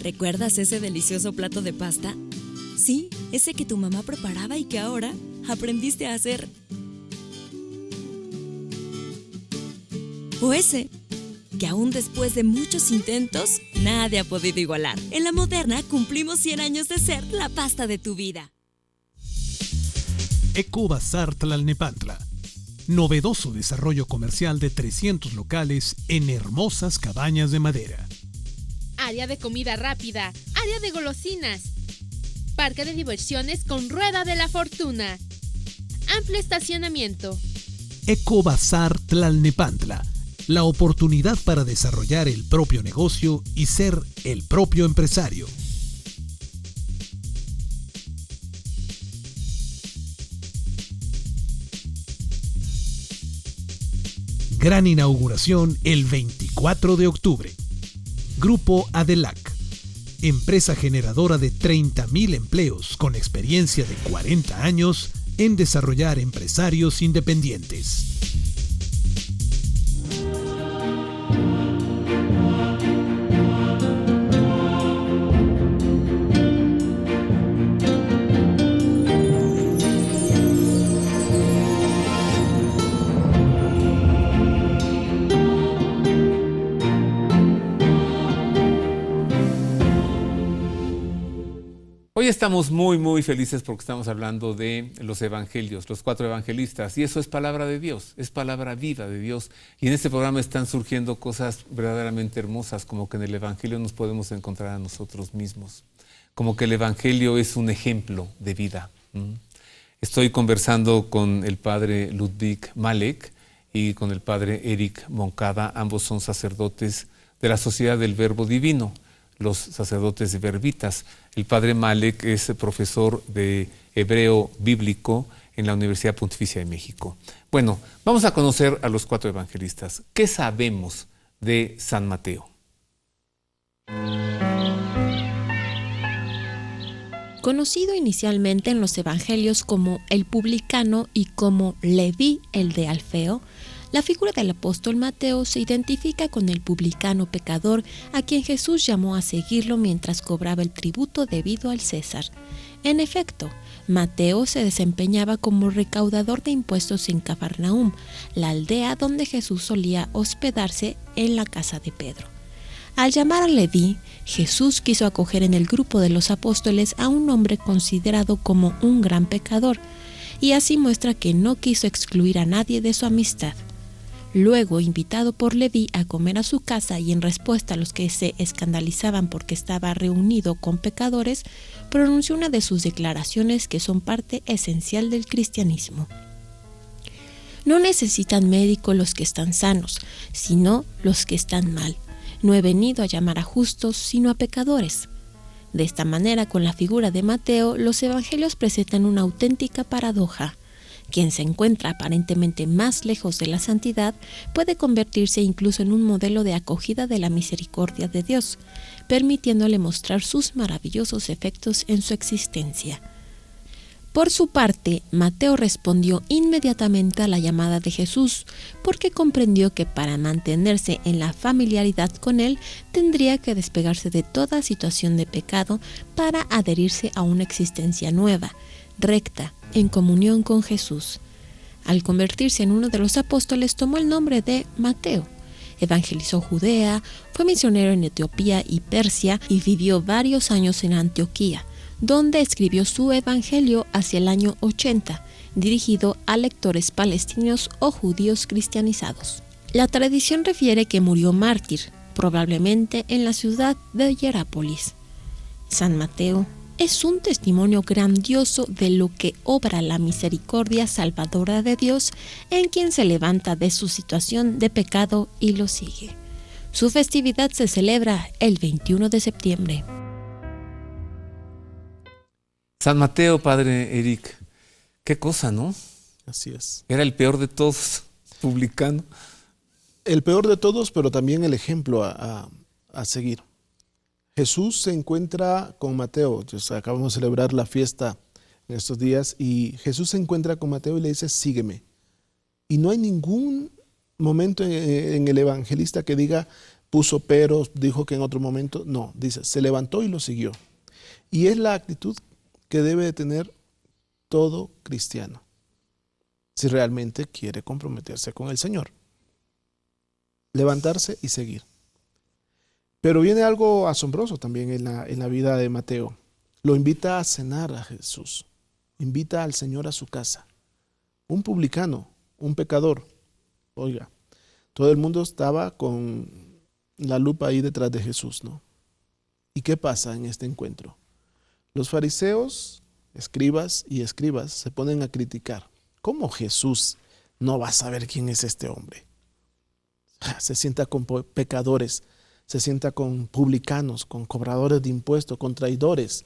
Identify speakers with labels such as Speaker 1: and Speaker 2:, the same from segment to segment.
Speaker 1: ¿Recuerdas ese delicioso plato de pasta? Sí, ese que tu mamá preparaba y que ahora aprendiste a hacer. O ese que aún después de muchos intentos, nadie ha podido igualar. En La Moderna cumplimos 100 años de ser la pasta de tu vida.
Speaker 2: Ecobazar Tlalnepantla. Novedoso desarrollo comercial de 300 locales en hermosas cabañas de madera.
Speaker 3: Área de comida rápida, área de golosinas, parque de diversiones con rueda de la fortuna, amplio estacionamiento.
Speaker 2: Ecobazar Tlalnepantla. La oportunidad para desarrollar el propio negocio y ser el propio empresario. Gran inauguración el 24 de octubre. Grupo Adelac, empresa generadora de 30,000 empleos con experiencia de 40 años en desarrollar empresarios independientes.
Speaker 4: Hoy estamos muy felices porque estamos hablando de los evangelios, los 4 evangelistas, y eso es palabra de Dios, es palabra viva de Dios. Y en este programa están surgiendo cosas verdaderamente hermosas, como que en el evangelio nos podemos encontrar a nosotros mismos, como que el evangelio es un ejemplo de vida. Estoy conversando con el padre Ludwig Malek y con el padre Eric Moncada, ambos son sacerdotes de la Sociedad del Verbo Divino, los sacerdotes verbitas. El padre Malek es profesor de hebreo bíblico en la Universidad Pontificia de México. Bueno, vamos a conocer a los 4 evangelistas. ¿Qué sabemos de San Mateo?
Speaker 5: Conocido inicialmente en los evangelios como el publicano y como Leví, el de Alfeo, la figura del apóstol Mateo se identifica con el publicano pecador a quien Jesús llamó a seguirlo mientras cobraba el tributo debido al César. En efecto, Mateo se desempeñaba como recaudador de impuestos en Cafarnaúm, la aldea donde Jesús solía hospedarse en la casa de Pedro. Al llamar a Leví, Jesús quiso acoger en el grupo de los apóstoles a un hombre considerado como un gran pecador, y así muestra que no quiso excluir a nadie de su amistad. Luego, invitado por Leví a comer a su casa y en respuesta a los que se escandalizaban porque estaba reunido con pecadores, pronunció una de sus declaraciones que son parte esencial del cristianismo. No necesitan médico los que están sanos, sino los que están mal. No he venido a llamar a justos, sino a pecadores. De esta manera, con la figura de Mateo, los evangelios presentan una auténtica paradoja. Quien se encuentra aparentemente más lejos de la santidad puede convertirse incluso en un modelo de acogida de la misericordia de Dios, permitiéndole mostrar sus maravillosos efectos en su existencia. Por su parte, Mateo respondió inmediatamente a la llamada de Jesús, porque comprendió que para mantenerse en la familiaridad con él, tendría que despegarse de toda situación de pecado para adherirse a una existencia nueva, recta, en comunión con Jesús. Al convertirse en uno de los apóstoles, tomó el nombre de Mateo. Evangelizó Judea, fue misionero en Etiopía y Persia y vivió varios años en Antioquía, donde escribió su evangelio hacia el año 80, dirigido a lectores palestinos o judíos cristianizados. La tradición refiere que murió mártir, probablemente en la ciudad de Hierápolis. San Mateo es un testimonio grandioso de lo que obra la misericordia salvadora de Dios en quien se levanta de su situación de pecado y lo sigue. Su festividad se celebra el 21 de septiembre.
Speaker 4: San Mateo, padre Eric, qué cosa, ¿no?
Speaker 6: Así es.
Speaker 4: Era el peor de todos, publicano.
Speaker 6: El peor de todos, pero también el ejemplo a seguir. Jesús se encuentra con Mateo. Acabamos de celebrar la fiesta en estos días y Jesús se encuentra con Mateo y le dice, sígueme. Y no hay ningún momento en el evangelista que diga, puso peros, dijo que en otro momento, no, dice, se levantó y lo siguió. Y es la actitud que debe de tener todo cristiano, si realmente quiere comprometerse con el Señor. Levantarse y seguir. Pero viene algo asombroso también en la vida de Mateo. Lo invita a cenar a Jesús. Invita al Señor a su casa. Un publicano, un pecador. Oiga, todo el mundo estaba con la lupa ahí detrás de Jesús, ¿no? ¿Y qué pasa en este encuentro? Los fariseos, escribas, se ponen a criticar. ¿Cómo Jesús no va a saber quién es este hombre? Se sienta con pecadores, se sienta con publicanos, con cobradores de impuestos, con traidores.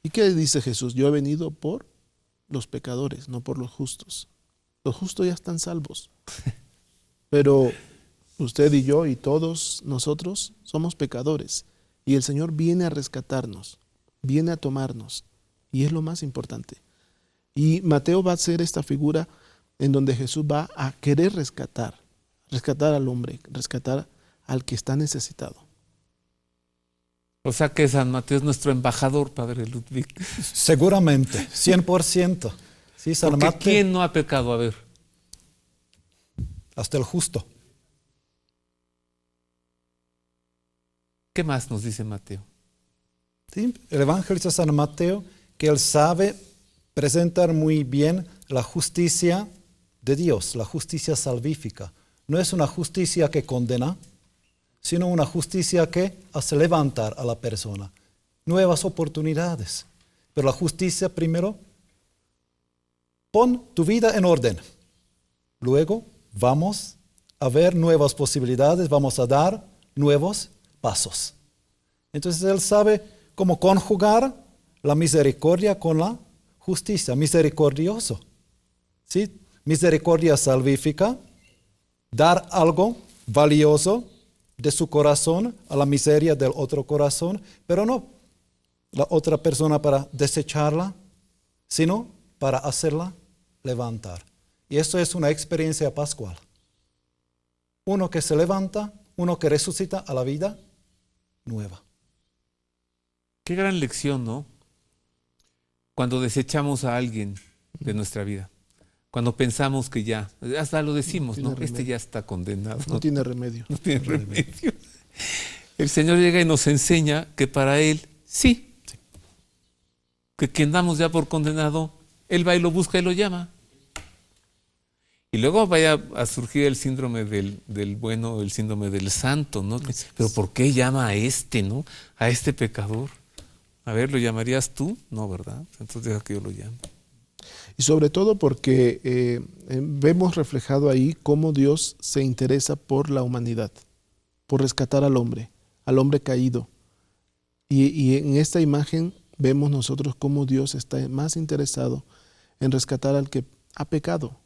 Speaker 6: ¿Y qué dice Jesús? Yo he venido por los pecadores, no por los justos. Los justos ya están salvos. Pero usted y yo y todos nosotros somos pecadores. Y el Señor viene a rescatarnos, viene a tomarnos. Y es lo más importante. Y Mateo va a ser esta figura en donde Jesús va a querer rescatar al hombre, rescatar al que está necesitado.
Speaker 4: O sea que San Mateo es nuestro embajador, Padre Ludwig.
Speaker 7: Seguramente, 100%. Sí, San
Speaker 4: Porque
Speaker 7: Mateo,
Speaker 4: ¿quién no ha pecado? A ver.
Speaker 7: hasta el justo.
Speaker 4: ¿Qué más nos dice Mateo?
Speaker 7: ¿Sí? El evangelista San Mateo, que él sabe presentar muy bien la justicia de Dios, la justicia salvífica. No es una justicia que condena, sino una justicia que hace levantar a la persona. Nuevas oportunidades. Pero la justicia primero, pon tu vida en orden. Luego vamos a ver nuevas posibilidades, vamos a dar nuevos pasos. Entonces él sabe cómo conjugar la misericordia con la justicia, misericordioso. ¿Sí? Misericordia salvífica, dar algo valioso de su corazón a la miseria del otro corazón, pero no la otra persona para desecharla, sino para hacerla levantar. Y esto es una experiencia pascual. Uno que se levanta, uno que resucita a la vida nueva.
Speaker 4: Qué gran lección, ¿no? Cuando desechamos a alguien de nuestra vida. Cuando pensamos que ya, hasta lo decimos, ¿no? Este ya está condenado.
Speaker 6: No tiene remedio.
Speaker 4: No tiene remedio. El Señor llega y nos enseña que para Él, sí. Que andamos ya por condenado, Él va y lo busca y lo llama. Y luego vaya a surgir el síndrome del bueno, el síndrome del santo, ¿no? Pero ¿por qué llama a este, no? A este pecador. A ver, ¿lo llamarías tú? No, ¿verdad? Entonces deja que yo lo llame.
Speaker 6: Y sobre todo porque vemos reflejado ahí cómo Dios se interesa por la humanidad, por rescatar al hombre caído. Y en esta imagen vemos nosotros cómo Dios está más interesado en rescatar al que ha pecado,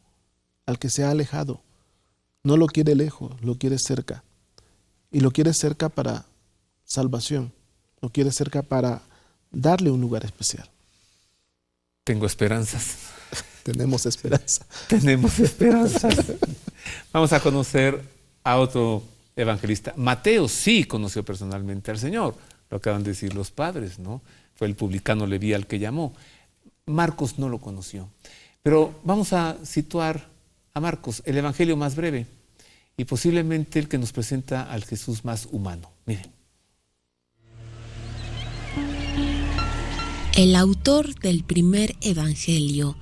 Speaker 6: al que se ha alejado. No lo quiere lejos, lo quiere cerca. Y lo quiere cerca para salvación, lo quiere cerca para darle un lugar especial.
Speaker 4: Tengo esperanzas.
Speaker 6: Tenemos esperanza.
Speaker 4: Tenemos esperanzas. Vamos a conocer a otro evangelista. Mateo sí conoció personalmente al Señor. Lo acaban de decir los padres, ¿no? Fue el publicano Leví al que llamó. Marcos no lo conoció. Pero vamos a situar a Marcos, el evangelio más breve y posiblemente el que nos presenta al Jesús más humano. Miren.
Speaker 5: El autor del primer evangelio,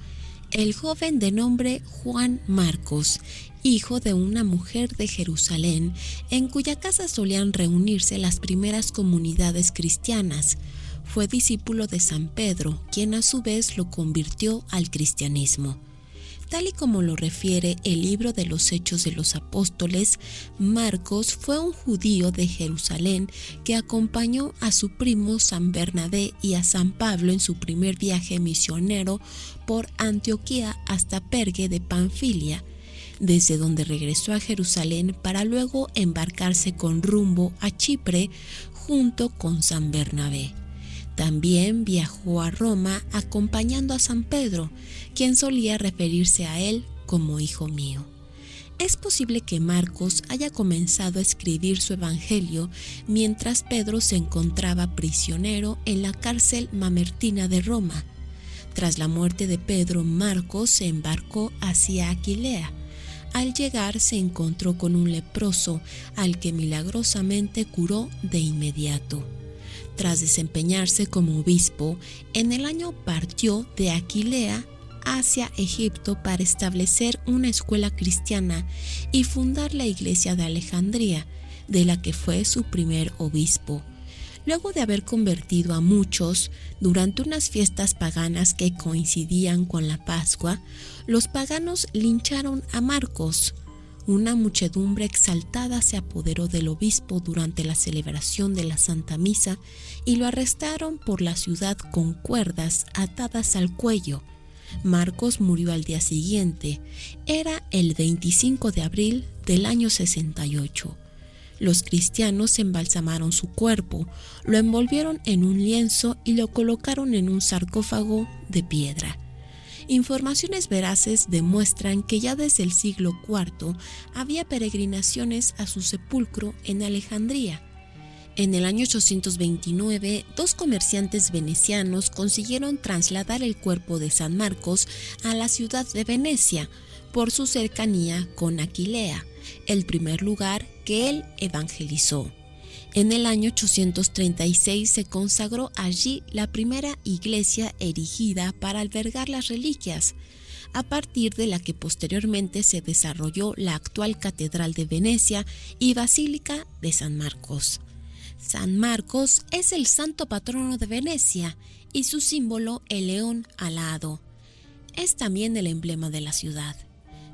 Speaker 5: el joven de nombre Juan Marcos, hijo de una mujer de Jerusalén, en cuya casa solían reunirse las primeras comunidades cristianas, fue discípulo de San Pedro, quien a su vez lo convirtió al cristianismo. Tal y como lo refiere el libro de los Hechos de los Apóstoles, Marcos fue un judío de Jerusalén que acompañó a su primo San Bernabé y a San Pablo en su primer viaje misionero por Antioquía hasta Perge de Panfilia, desde donde regresó a Jerusalén para luego embarcarse con rumbo a Chipre junto con San Bernabé. También viajó a Roma acompañando a San Pedro, quien solía referirse a él como hijo mío. Es posible que Marcos haya comenzado a escribir su evangelio mientras Pedro se encontraba prisionero en la cárcel mamertina de Roma. Tras la muerte de Pedro, Marcos se embarcó hacia Aquilea. Al llegar se encontró con un leproso al que milagrosamente curó de inmediato. Tras desempeñarse como obispo, en el año partió de Aquilea hacia Egipto para establecer una escuela cristiana y fundar la iglesia de Alejandría, de la que fue su primer obispo. Luego de haber convertido a muchos durante unas fiestas paganas que coincidían con la Pascua, los paganos lincharon a Marcos. Una muchedumbre exaltada se apoderó del obispo durante la celebración de la Santa Misa y lo arrestaron por la ciudad con cuerdas atadas al cuello. Marcos murió al día siguiente. Era el 25 de abril del año 68. Los cristianos embalsamaron su cuerpo, lo envolvieron en un lienzo y lo colocaron en un sarcófago de piedra. Informaciones veraces demuestran que ya desde el siglo IV había peregrinaciones a su sepulcro en Alejandría. En el año 829, 2 comerciantes venecianos consiguieron trasladar el cuerpo de San Marcos a la ciudad de Venecia por su cercanía con Aquilea, el primer lugar que él evangelizó. En el año 836 se consagró allí la primera iglesia erigida para albergar las reliquias, a partir de la que posteriormente se desarrolló la actual Catedral de Venecia y Basílica de San Marcos. San Marcos es el santo patrono de Venecia y su símbolo el león alado. Es también el emblema de la ciudad.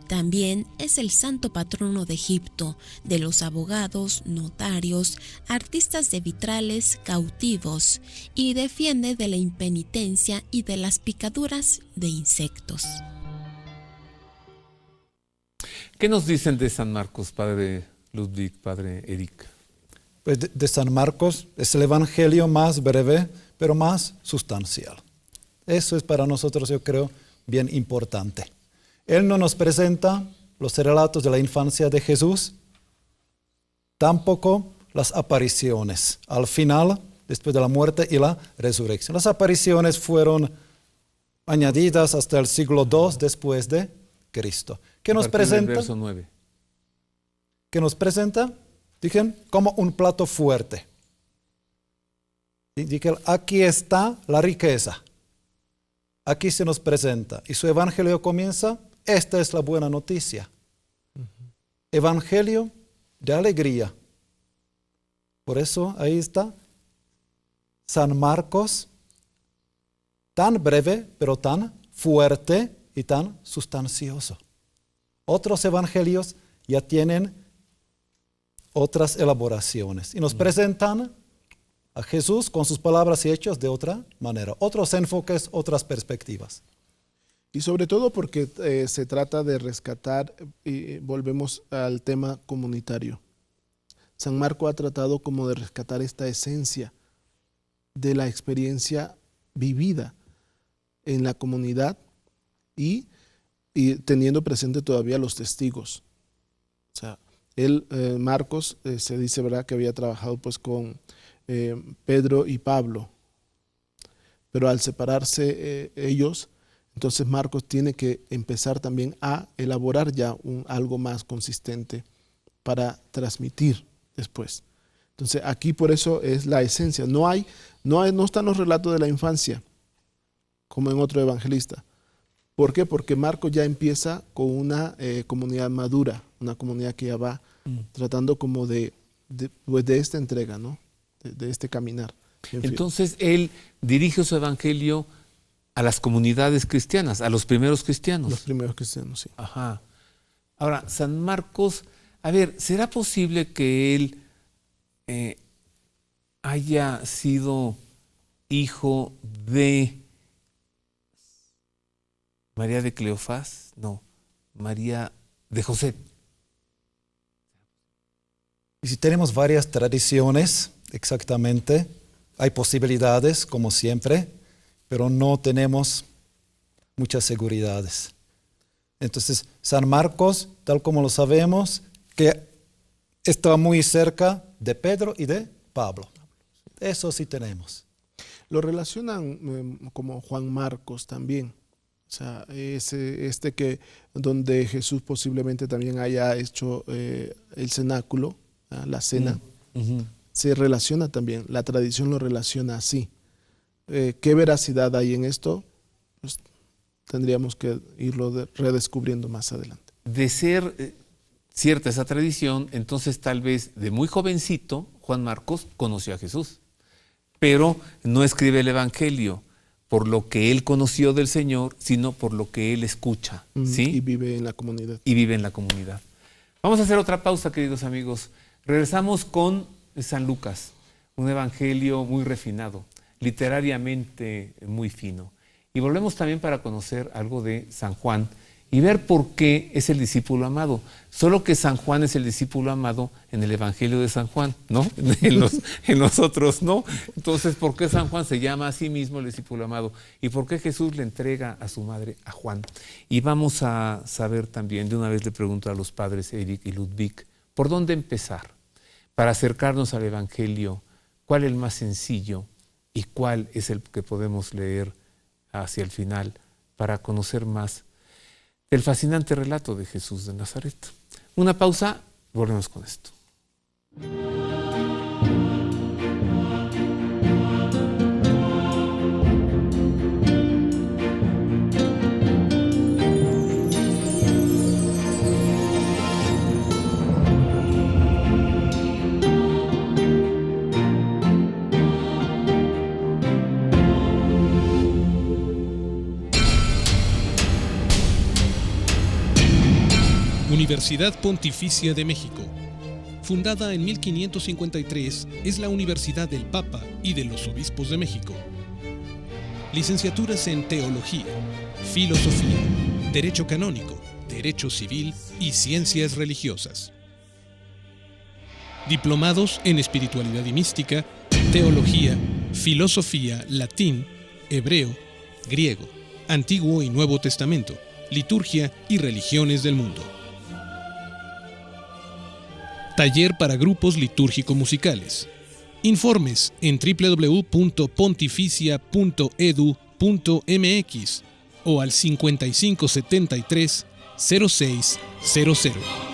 Speaker 5: También es el santo patrono de Egipto, de los abogados, notarios, artistas de vitrales, cautivos, y defiende de la impenitencia y de las picaduras de insectos.
Speaker 4: ¿Qué nos dicen de San Marcos, padre Ludwig, padre Eric?
Speaker 7: Pues de San Marcos es el evangelio más breve, pero más sustancial. Eso es para nosotros, yo creo, bien importante. Él no nos presenta los relatos de la infancia de Jesús, tampoco las apariciones al final, después de la muerte y la resurrección. Las apariciones fueron añadidas hasta el siglo II después de Cristo. ¿Qué nos presenta?
Speaker 4: Verso 9.
Speaker 7: ¿Qué nos presenta? Dicen, como un plato fuerte. Dicen, aquí está la riqueza. Aquí se nos presenta. Y su evangelio comienza, esta es la buena noticia. Evangelio de alegría. Por eso ahí está San Marcos, tan breve, pero tan fuerte y tan sustancioso. Otros evangelios ya tienen otras elaboraciones y nos presentan a Jesús con sus palabras y hechos de otra manera, otros enfoques, otras perspectivas.
Speaker 6: Y sobre todo porque se trata de rescatar, y volvemos al tema comunitario. San Marco ha tratado como de rescatar esta esencia de la experiencia vivida en la comunidad y teniendo presente todavía los testigos. O sea, él, Marcos, se dice, ¿verdad?, que había trabajado pues con Pedro y Pablo, pero al separarse ellos, entonces Marcos tiene que empezar también a elaborar ya algo más consistente para transmitir después. Entonces aquí por eso es la esencia. No están los relatos de la infancia como en otro evangelista. ¿Por qué? Porque Marcos ya empieza con una comunidad madura, una comunidad que ya va tratando como de esta entrega, ¿no? De este caminar.
Speaker 4: Entonces él dirige su evangelio a las comunidades cristianas, a los primeros cristianos.
Speaker 6: Los primeros cristianos, sí.
Speaker 4: Ajá. Ahora, San Marcos, a ver, ¿será posible que él haya sido hijo de María de Cleofás? No, María de José.
Speaker 7: Y si tenemos varias tradiciones, exactamente, hay posibilidades, como siempre, pero no tenemos muchas seguridades. Entonces, San Marcos, tal como lo sabemos, que estaba muy cerca de Pedro y de Pablo. Eso sí tenemos.
Speaker 6: Lo relacionan como Juan Marcos también. O sea, que donde Jesús posiblemente también haya hecho el cenáculo, la cena, se relaciona también, la tradición lo relaciona así. ¿Qué veracidad hay en esto? Pues tendríamos que irlo redescubriendo más adelante.
Speaker 4: De ser cierta esa tradición, entonces tal vez de muy jovencito, Juan Marcos conoció a Jesús, pero no escribe el Evangelio por lo que él conoció del Señor, sino por lo que él escucha. ¿Sí?
Speaker 6: Y vive en la comunidad.
Speaker 4: Y vive en la comunidad. Vamos a hacer otra pausa, queridos amigos. Regresamos con San Lucas, un evangelio muy refinado, literariamente muy fino. Y volvemos también para conocer algo de San Juan y ver por qué es el discípulo amado. Solo que San Juan es el discípulo amado en el Evangelio de San Juan, ¿no? En los otros no. Entonces, ¿por qué San Juan se llama a sí mismo el discípulo amado? ¿Y por qué Jesús le entrega a su madre a Juan? Y vamos a saber también, de una vez le pregunto a los padres Eric y Ludwig, ¿por dónde empezar para acercarnos al Evangelio? ¿Cuál es el más sencillo y cuál es el que podemos leer hacia el final para conocer más el fascinante relato de Jesús de Nazaret? Una pausa, volvemos con esto.
Speaker 2: Universidad Pontificia de México. Fundada en 1553, es la Universidad del Papa y de los Obispos de México. Licenciaturas en Teología, Filosofía, Derecho Canónico, Derecho Civil y Ciencias Religiosas. Diplomados en Espiritualidad y Mística, Teología, Filosofía, Latín, Hebreo, Griego, Antiguo y Nuevo Testamento, Liturgia y Religiones del Mundo. Taller para grupos litúrgico-musicales. Informes en www.pontificia.edu.mx o al 5573 0600.